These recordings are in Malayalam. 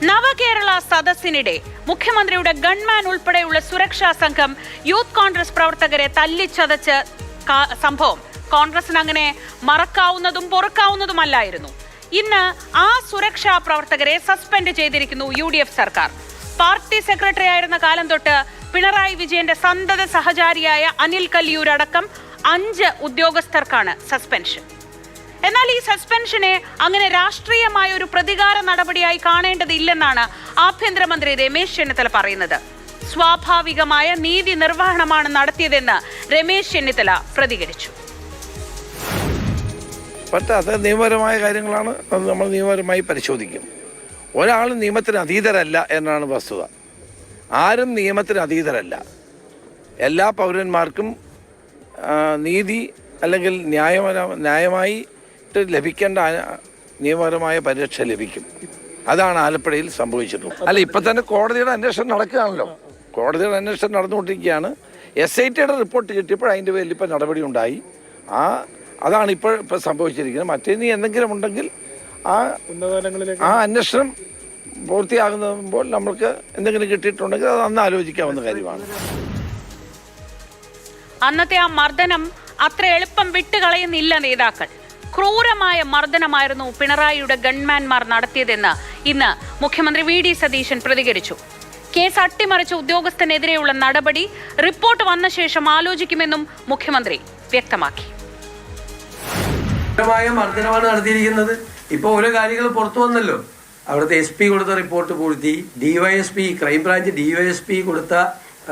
നവകേരള സദസ്സിനിടെ മുഖ്യമന്ത്രിയുടെ ഗൺമാൻ ഉൾപ്പെടെയുള്ള സുരക്ഷാ സംഘം യൂത്ത് കോൺഗ്രസ് പ്രവർത്തകരെ തല്ലിച്ചതച്ച സംഭവം കോൺഗ്രസിന് അങ്ങനെ മറക്കാവുന്നതും പൊറുക്കാവുന്നതുമല്ലായിരുന്നു. ഇന്ന് ആ സുരക്ഷാ പ്രവർത്തകരെ സസ്പെൻഡ് ചെയ്തിരിക്കുന്നു UDF സർക്കാർ. പാർട്ടി സെക്രട്ടറി ആയിരുന്ന കാലം തൊട്ട് പിണറായി വിജയന്റെ സന്തത സഹചാരിയായ അനിൽ കല്ലിയൂരടക്കം 5 ഉദ്യോഗസ്ഥർക്കാണ് സസ്പെൻഷൻ. എന്നാൽ ഈ സസ്പെൻഷനെ അങ്ങനെ രാഷ്ട്രീയമായ ഒരു പ്രതികാര നടപടിയായി കാണേണ്ടതില്ലെന്നാണ് ആഭ്യന്തരമന്ത്രി രമേശ് ചെന്നിത്തല പറയുന്നത്. സ്വാഭാവികമായ നീതി നിർവഹണമാണ് നടത്തിയതെന്ന് രമേശ് ചെന്നിത്തല പ്രതികരിച്ചു. അത് നിയമപരമായ കാര്യങ്ങളാണ്, അത് നമ്മൾ നിയമപരമായി പരിശോധിക്കും. ഒരാൾ നിയമത്തിന് അതീതരല്ല എന്നാണ് വസ്തുത. ആരും നിയമത്തിന് അതീതരല്ല. എല്ലാ പൗരന്മാർക്കും നീതി അല്ലെങ്കിൽ ന്യായമായി ലഭിക്കേണ്ട നിയമപരമായ പരിരക്ഷ ലഭിക്കും. അതാണ് ആലപ്പുഴയിൽ സംഭവിച്ചിട്ടുള്ളത്. അല്ല, ഇപ്പം തന്നെ കോടതിയുടെ അന്വേഷണം നടക്കുകയാണല്ലോ. കോടതിയുടെ അന്വേഷണം നടന്നുകൊണ്ടിരിക്കുകയാണ്. SITയുടെ റിപ്പോർട്ട് കിട്ടിയപ്പോൾ അതിൻ്റെ പേരിൽ ഇപ്പം നടപടി ഉണ്ടായി. അതാണ് ഇപ്പോൾ സംഭവിച്ചിരിക്കുന്നത്. മറ്റേനി എന്തെങ്കിലും ഉണ്ടെങ്കിൽ ആ അന്വേഷണം പൂർത്തിയാകുമ്പോൾ നമ്മൾക്ക് എന്തെങ്കിലും കിട്ടിയിട്ടുണ്ടെങ്കിൽ അത് അന്ന് ആലോചിക്കാവുന്ന കാര്യമാണ്. അന്നത്തെ ആ മർദ്ദനം അത്ര എളുപ്പം വിട്ടുകളയുന്നില്ല നേതാക്കൾ. ക്രൂരമായ മർദ്ദനമായിരുന്നു പിണറായിയുടെ ഗൺമാൻമാർ നടത്തിയതെന്ന് ഇന്ന് മുഖ്യമന്ത്രി VD സതീശൻ പ്രതികരിച്ചു. കേസ് അട്ടിമറിച്ച ഉദ്യോഗസ്ഥനെതിരെയുള്ള നടപടി റിപ്പോർട്ട് വന്ന ശേഷം ആലോചിക്കുമെന്നും മുഖ്യമന്ത്രി വ്യക്തമാക്കി. മർദ്ദനമാണ് നടത്തിയിരിക്കുന്നത്. ഇപ്പൊ ഓരോ കാര്യങ്ങൾ പുറത്തു വന്നല്ലോ. അവിടുത്തെ SP കൊടുത്ത റിപ്പോർട്ട് പൂഴ്ത്തി, DYSP ക്രൈംബ്രാഞ്ച് DYSP കൊടുത്ത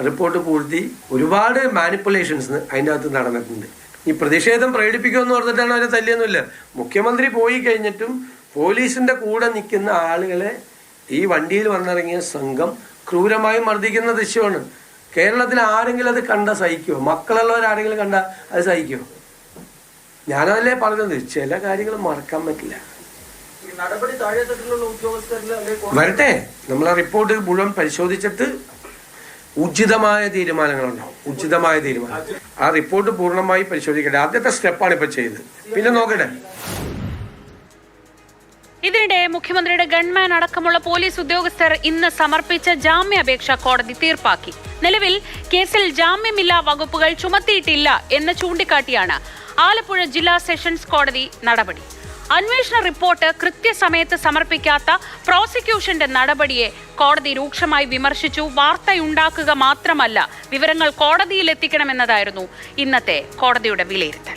റിപ്പോർട്ട് പൂഴ്ത്തി, ഒരുപാട് മാനിപ്പുലേഷൻസ് അതിൻ്റെ അകത്ത് നടന്നിട്ടുണ്ട്. ഈ പ്രതിഷേധം പ്രകടിപ്പിക്കുമെന്ന് പറഞ്ഞിട്ടാണ് അവരെ തല്ലിയൊന്നുമില്ല. മുഖ്യമന്ത്രി പോയി കഴിഞ്ഞിട്ടും പോലീസിന്റെ കൂടെ നിൽക്കുന്ന ആളുകളെ ഈ വണ്ടിയിൽ വന്നിറങ്ങിയ സംഘം ക്രൂരമായി മർദ്ദിക്കുന്ന ദൃശ്യമാണ്. കേരളത്തിൽ ആരെങ്കിലും അത് കണ്ട സഹിക്കുമോ? മക്കളുള്ളവരാരെങ്കിലും കണ്ട അത് സഹിക്കുമോ? ഞാനതല്ലേ പറഞ്ഞത്, ചില കാര്യങ്ങൾ മറക്കാൻ പറ്റില്ല. വരട്ടെ, നമ്മൾ ആ റിപ്പോർട്ട് മുഴുവൻ പരിശോധിച്ചിട്ട് ഉചിതമായ തീരുമാനങ്ങളുണ്ടാവും. ഉചിതമായ തീരുമാനം ആ റിപ്പോർട്ട് പൂർണ്ണമായി പരിശോധിക്കട്ടെ. ആദ്യത്തെ സ്റ്റെപ്പാണ് ഇപ്പൊ ചെയ്തത്, പിന്നെ നോക്കട്ടെ. ഇതിനിടെ മുഖ്യമന്ത്രിയുടെ ഗൺമാൻ അടക്കമുള്ള പോലീസ് ഉദ്യോഗസ്ഥർ ഇന്ന് സമർപ്പിച്ച ജാമ്യാപേക്ഷ കോടതി തീർപ്പാക്കി. നിലവിൽ കേസിൽ ജാമ്യമില്ലാ വകുപ്പുകൾ ചുമത്തിയിട്ടില്ല എന്ന് ചൂണ്ടിക്കാട്ടിയാണ് ആലപ്പുഴ ജില്ലാ സെഷൻസ് കോടതി നടപടി. അന്വേഷണ റിപ്പോർട്ട് കൃത്യസമയത്ത് സമർപ്പിക്കാത്ത പ്രോസിക്യൂഷന്റെ നടപടിയെ കോടതി രൂക്ഷമായി വിമർശിച്ചു. വാർത്തയുണ്ടാക്കുക മാത്രമല്ല, വിവരങ്ങൾ കോടതിയിൽ എത്തിക്കണമെന്നതായിരുന്നു ഇന്നത്തെ കോടതിയുടെ വിലയിരുത്തൽ.